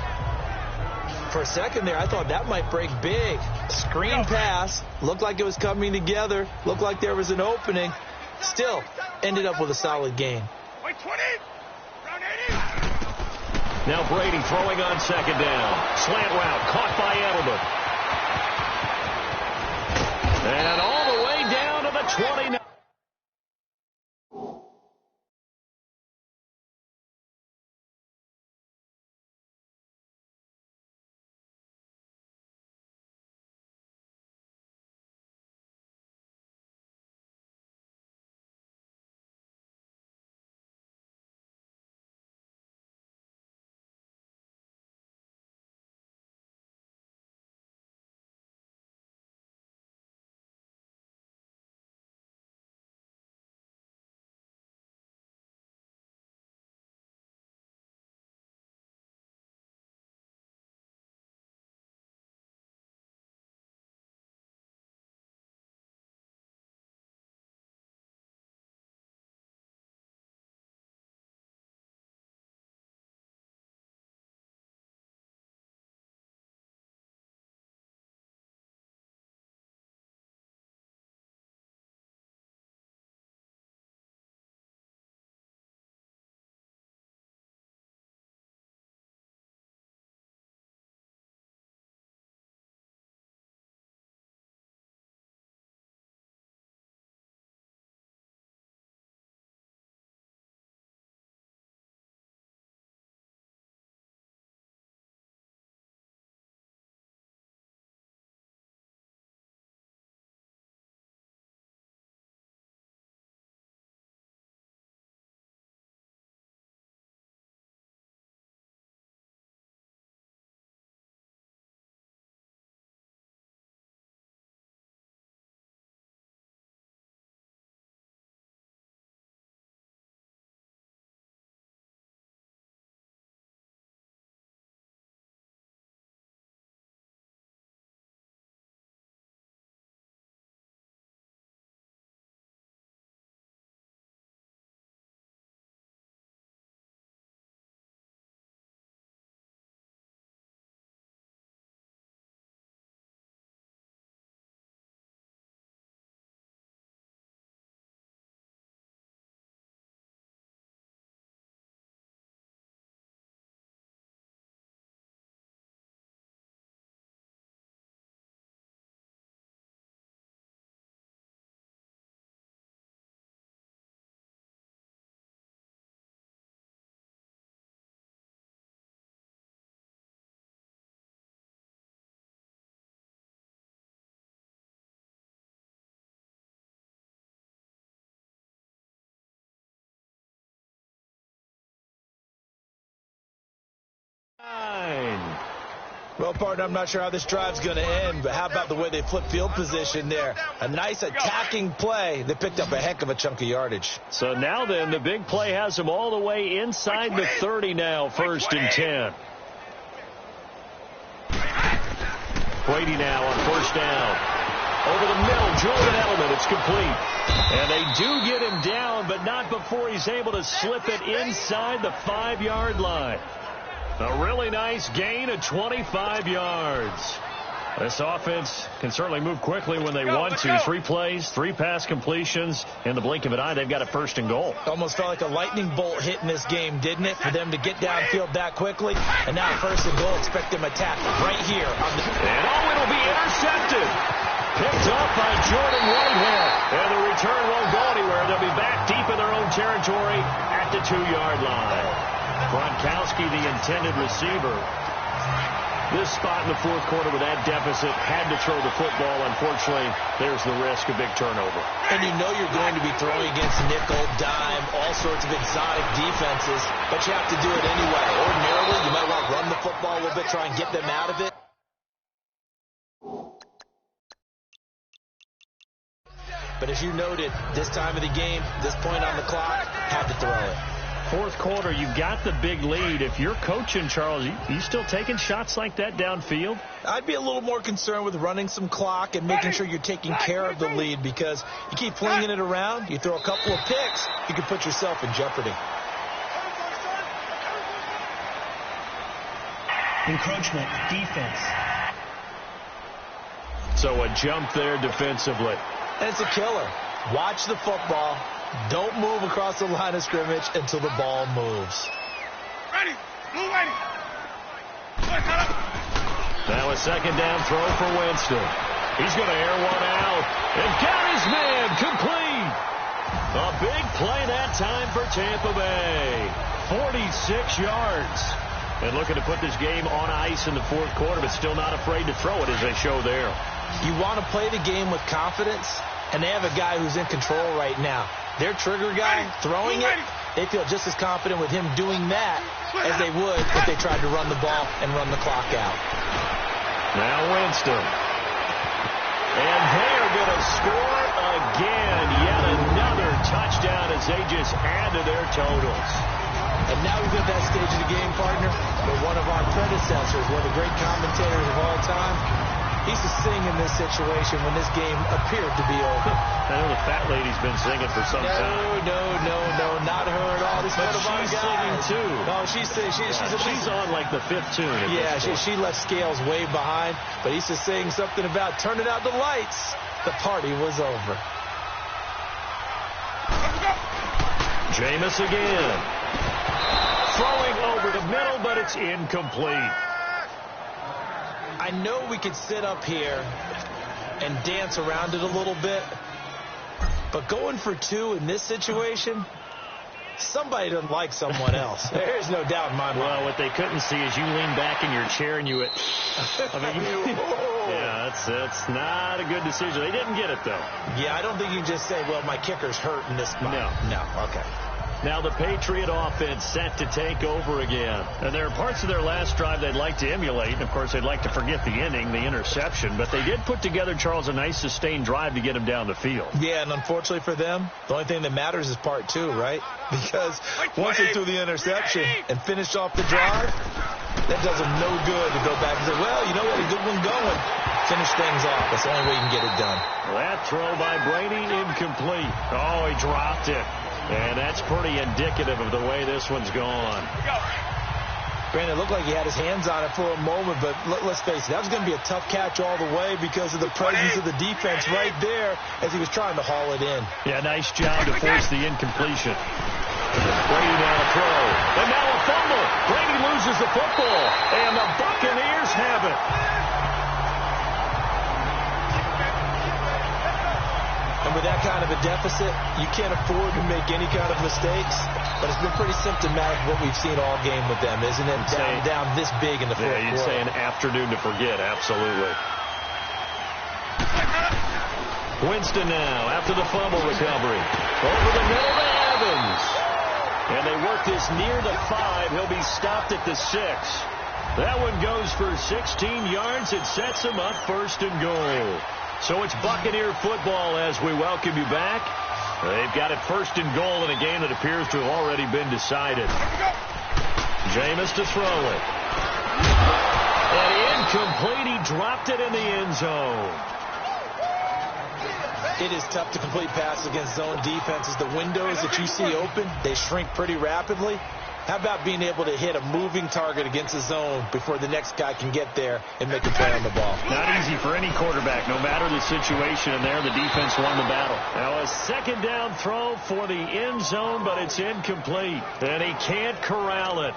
For a second there, I thought that might break big. Screen pass. Looked like it was coming together. Looked like there was an opening. Still, ended up with a solid gain. Wait, 20. Round 80. Now Brady throwing on second down. Slant route caught by Edelman. And all the way down to the 29. Well, partner, I'm not sure how this drive's going to end, but how about the way they flip field position there? A nice attacking play that picked up a heck of a chunk of yardage. So now then, the big play has them all the way inside the 30 now, 1st and 10. Brady now on 1st down. Over the middle, Julian Edelman, it's complete. And they do get him down, but not before he's able to slip it inside the 5-yard line. A really nice gain of 25 yards. This offense can certainly move quickly when they want to. 3 plays, 3 pass completions. In the blink of an eye, they've got a 1st and goal. Almost felt like a lightning bolt hit in this game, didn't it? For them to get downfield that quickly. And now 1st and goal, expect them attack right here. And it'll be intercepted. Picked up by Jordan Whitehead. And the return won't go anywhere. They'll be back deep in their own territory at the 2-yard line. Gronkowski, the intended receiver. This spot in the fourth quarter with that deficit, had to throw the football. Unfortunately, there's the risk of big turnover. And you know you're going to be throwing against nickel, dime, all sorts of exotic defenses, but you have to do it anyway. Ordinarily, you might want to run the football a little bit, try and get them out of it. But as you noted, this time of the game, this point on the clock, had to throw it. Fourth quarter, you've got the big lead. If you're coaching, Charles, you still taking shots like that downfield? I'd be a little more concerned with running some clock and making sure you're taking care of the lead, because you keep flinging it around, you throw a couple of picks, you can put yourself in jeopardy. Encroachment, defense. So a jump there defensively. And it's a killer. Watch the football. Don't move across the line of scrimmage until the ball moves. Ready. Blue ready. Now a second down throw for Winston. He's going to air one out. And got his man complete. A big play that time for Tampa Bay. 46 yards. And looking to put this game on ice in the fourth quarter, but still not afraid to throw it as they show there. You want to play the game with confidence, and they have a guy who's in control right now. Their trigger guy throwing it, they feel just as confident with him doing that as they would if they tried to run the ball and run the clock out. Now Winston. And they're going to score again. Yet another touchdown as they just add to their totals. And now we've got that stage of the game, partner, where one of our predecessors, one of the great commentators of all time, he used to sing in this situation when this game appeared to be over. I know the fat lady's been singing for some time. No, not her at all. This is one of our she's guys. singing too. No, she's on like the fifth tune. Yeah, she left Scales way behind, but he used to sing something about turning out the lights. The party was over. Jameis again. Throwing over the middle, but it's incomplete. I know we could sit up here and dance around it a little bit, but going for two in this situation, somebody doesn't like someone else. There's no doubt in my mind. Well, what they couldn't see is you lean back in your chair and you yeah, that's not a good decision. They didn't get it, though. Yeah, I don't think you can just say, well, my kicker's hurt in this spot. No, okay. Now the Patriot offense set to take over again. And there are parts of their last drive they'd like to emulate. And, of course, they'd like to forget the inning, the interception. But they did put together, Charles, a nice sustained drive to get them down the field. Yeah, and unfortunately for them, the only thing that matters is part two, right? Because once they threw the interception and finished off the drive, that does them no good to go back and say, well, you know what, a good one going. Finish things off. That's the only way you can get it done. That throw by Brady, incomplete. Oh, he dropped it. And that's pretty indicative of the way this one's gone. Brandon, it looked like he had his hands on it for a moment, but let's face it, that was going to be a tough catch all the way because of the presence of the defense right there as he was trying to haul it in. Yeah, nice job to force the incompletion. Brady now to throw. And now a fumble. Brady loses the football. And the Buccaneers have it. And with that kind of a deficit, you can't afford to make any kind of mistakes. But it's been pretty symptomatic of what we've seen all game with them, isn't it? Down this big in the fourth quarter. Yeah, you'd say an afternoon to forget, absolutely. Winston now, after the fumble recovery. Over the middle to Evans. And they work this near the 5. He'll be stopped at the 6. That one goes for 16 yards. It sets him up first and goal. So it's Buccaneer football as we welcome you back. They've got it first and goal in a game that appears to have already been decided. Jameis to throw it. And incomplete. He dropped it in the end zone. It is tough to complete passes against zone defenses. The windows that you see open, they shrink pretty rapidly. How about being able to hit a moving target against a zone before the next guy can get there and make a play on the ball? Not easy for any quarterback, no matter the situation. And there, the defense won the battle. Now a second down throw for the end zone, but it's incomplete. And he can't corral it.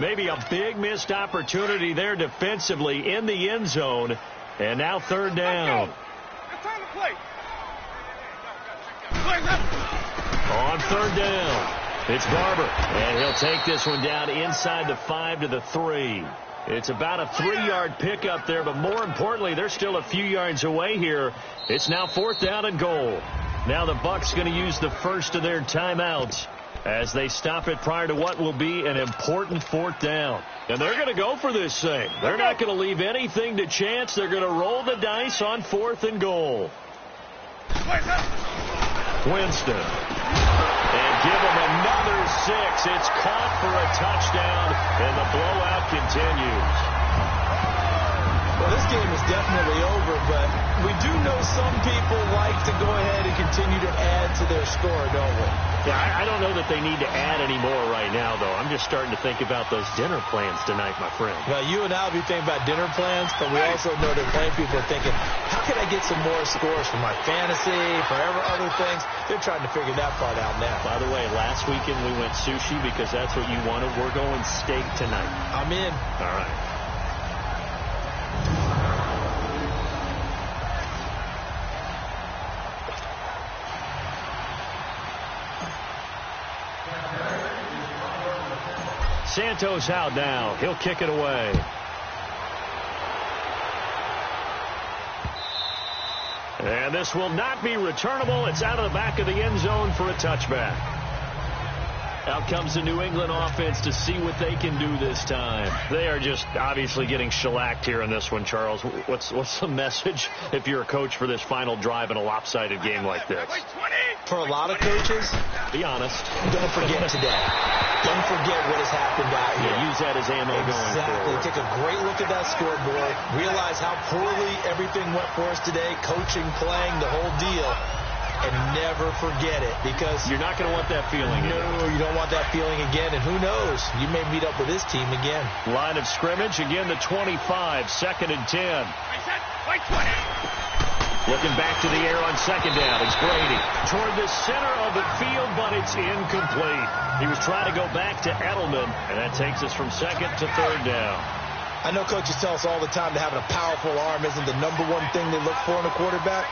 Maybe a big missed opportunity there defensively in the end zone. And now third down. On third down, it's Barber. And he'll take this one down inside the 5 to the 3. It's about a 3-yard pickup there, but more importantly, they're still a few yards away here. It's now 4th down and goal. Now the Bucs going to use the first of their timeouts as they stop it prior to what will be an important 4th down. And they're going to go for this thing. They're not going to leave anything to chance. They're going to roll the dice on 4th and goal. Winston. And give him another 6. It's caught for a touchdown, and the blowout continues. Well, this game is definitely over, but we do know some people like to go ahead and continue to add to their score, don't we? Yeah, I don't know that they need to add any more right now, though. I'm just starting to think about those dinner plans tonight, my friend. Well, you and I will be thinking about dinner plans, but we also know that plenty of people are thinking, how can I get some more scores for my fantasy, for other things? They're trying to figure that part out now. By the way, last weekend we went sushi because that's what you wanted. We're going steak tonight. I'm in. All right. Santos out now. He'll kick it away. And this will not be returnable. It's out of the back of the end zone for a touchback. Out comes the New England offense to see what they can do this time. They are just obviously getting shellacked here in this one, Charles. What's the message if you're a coach for this final drive in a lopsided game like this? For a lot of coaches, be honest. Don't forget today. Don't forget what has happened out here. Yeah, use that as ammo going forward. Exactly. Take a great look at that scoreboard. Realize how poorly everything went for us today. Coaching, playing, the whole deal. And never forget it, because you're not going to want that feeling again. No, you don't want that feeling again, and who knows, you may meet up with this team again. Line of scrimmage, again the 25, 2nd and 10. Looking back to the air on 2nd down, it's Brady toward the center of the field, but it's incomplete. He was trying to go back to Edelman, and that takes us from 2nd to 3rd down. I know coaches tell us all the time that having a powerful arm isn't the #1 thing they look for in a quarterback.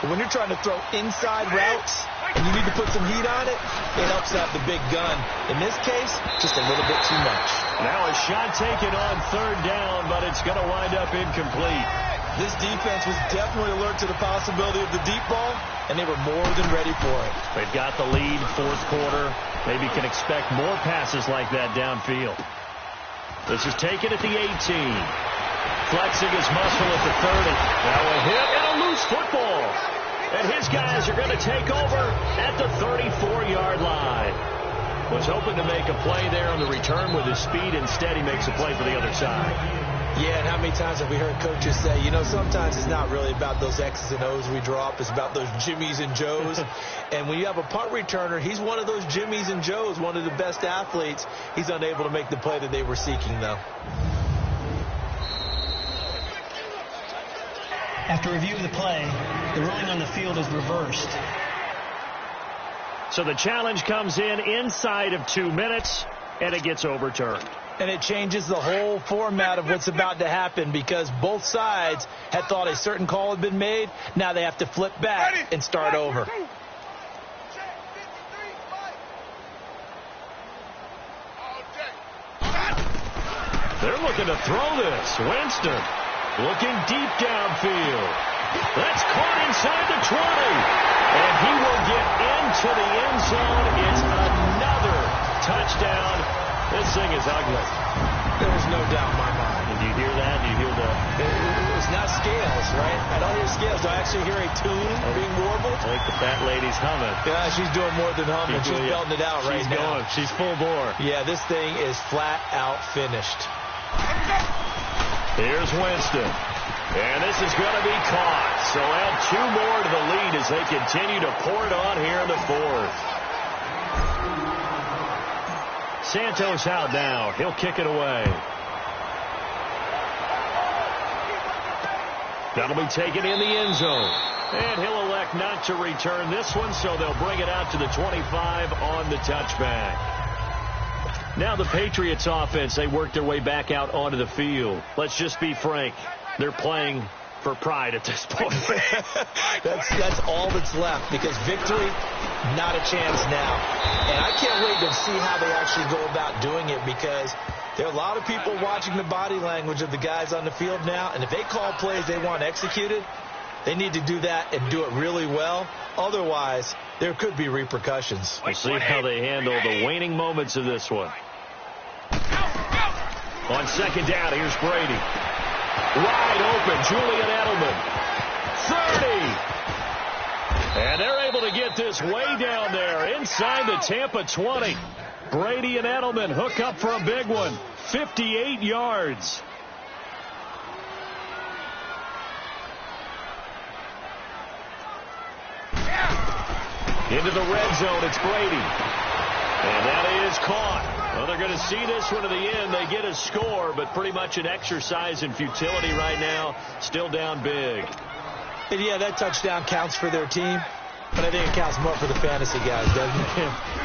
But when you're trying to throw inside routes and you need to put some heat on it, it helps to have the big gun. In this case, just a little bit too much. Now a shot taken on 3rd down, but it's going to wind up incomplete. This defense was definitely alert to the possibility of the deep ball, and they were more than ready for it. They've got the lead, 4th quarter. Maybe can expect more passes like that downfield. This is taken at the 18. Flexing his muscle at the 30. Now a hit and a loose football. And his guys are going to take over at the 34-yard line. Was hoping to make a play there on the return with his speed. Instead, he makes a play for the other side. Yeah, and how many times have we heard coaches say, you know, sometimes it's not really about those X's and O's we drop. It's about those Jimmies and Joes. And when you have a punt returner, he's one of those Jimmies and Joes, one of the best athletes. He's unable to make the play that they were seeking, though. After review of the play, the ruling on the field is reversed. So the challenge comes in inside of 2 minutes, and it gets overturned. And it changes the whole format of what's about to happen, because both sides had thought a certain call had been made. Now they have to flip back and start over. They're looking to throw this. Winston looking deep downfield. That's caught inside the 20. And he will get into the end zone. It's another touchdown. This thing is ugly. There's no doubt in my mind. And do you hear that? Do you hear the... It's not scales, right? I don't hear scales. Do I actually hear a tune being warbled? I think the fat lady's humming. Yeah, she's doing more than humming. She's belting it out right now. She's full bore. Yeah, this thing is flat out finished. Here's Winston. And this is going to be caught. So add 2 more to the lead as they continue to pour it on here in the 4th. Santos out now. He'll kick it away. That'll be taken in the end zone. And he'll elect not to return this one, so they'll bring it out to the 25 on the touchback. Now the Patriots offense, they work their way back out onto the field. Let's just be frank. They're playing for pride at this point. that's all that's left, because victory, not a chance now. And I can't wait to see how they actually go about doing it, because there are a lot of people watching the body language of the guys on the field now, and if they call plays they want executed, they need to do that and do it really well. Otherwise, there could be repercussions. We'll see how they handle the waning moments of this one. On second down, here's Brady. Wide open, Julian Edelman. 30. And they're able to get this way down there inside the Tampa 20. Brady and Edelman hook up for a big one. 58 yards. Into the red zone, it's Brady. And that is caught. Well, they're going to see this one to the end. They get a score, but pretty much an exercise in futility right now. Still down big. And yeah, that touchdown counts for their team, but I think it counts more for the fantasy guys, doesn't it?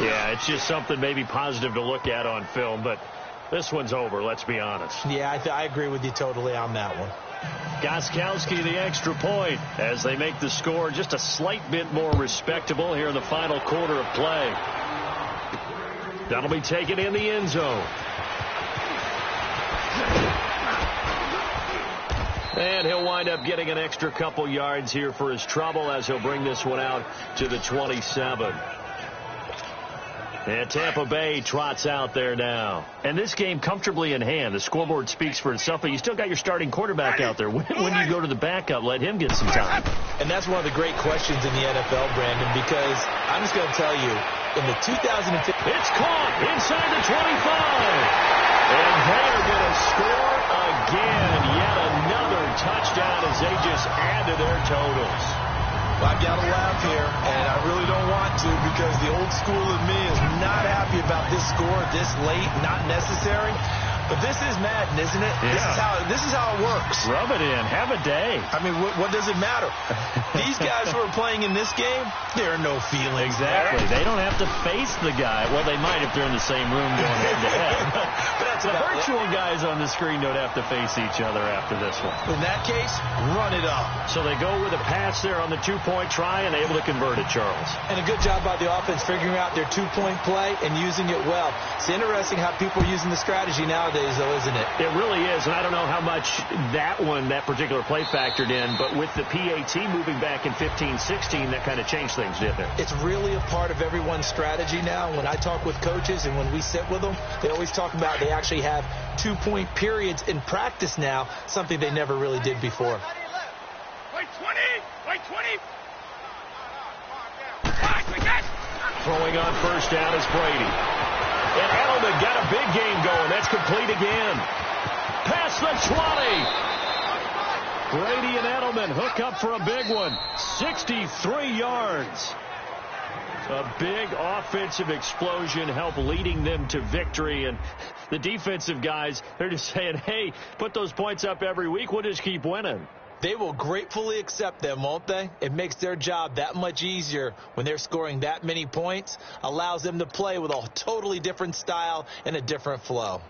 Yeah, it's just something maybe positive to look at on film, but this one's over, let's be honest. Yeah, I agree with you totally on that one. Gostkowski the extra point as they make the score just a slight bit more respectable here in the final quarter of play. That'll be taken in the end zone. And he'll wind up getting an extra couple yards here for his trouble as he'll bring this one out to the 27. And Tampa Bay trots out there now. And this game comfortably in hand. The scoreboard speaks for itself, but you still got your starting quarterback out there. When do you go to the backup? Let him get some time. And that's one of the great questions in the NFL, Brandon, because I'm just going to tell you, in the 2015... It's caught inside the 25. And they're going to score again. Yet another touchdown as they just add to their totals. Well, I've got to laugh here, and I really don't want to, because the old school in me is not happy about this score this late, not necessary. But this is Madden, isn't it? Yeah. This is how it works. Rub it in. Have a day. I mean, what does it matter? These guys who are playing in this game, there are no feelings. Exactly. They don't have to face the guy. Well, they might if they're in the same room going head-to-head. But that's the virtual guys on the screen don't have to face each other after this one. In that case, run it up. So they go with a pass there on the two-point try and able to convert it, Charles. And a good job by the offense figuring out their two-point play and using it well. It's interesting how people are using the strategy nowadays, though, isn't it? It really is, and I don't know how much that particular play factored in, but with the PAT moving back in 15-16, that kind of changed things, didn't it? It's really a part of everyone's strategy now. When I talk with coaches and when we sit with them, they always talk about they actually have two-point periods in practice now, something they never really did before. Wait 20! Wait 20! Throwing on first down is Brady. And Edelman got a big game going. That's complete again. Past the 20. Brady and Edelman hook up for a big one. 63 yards. A big offensive explosion helped leading them to victory. And the defensive guys, they're just saying, hey, put those points up every week. We'll just keep winning. They will gratefully accept them, won't they? It makes their job that much easier when they're scoring that many points. Allows them to play with a totally different style and a different flow.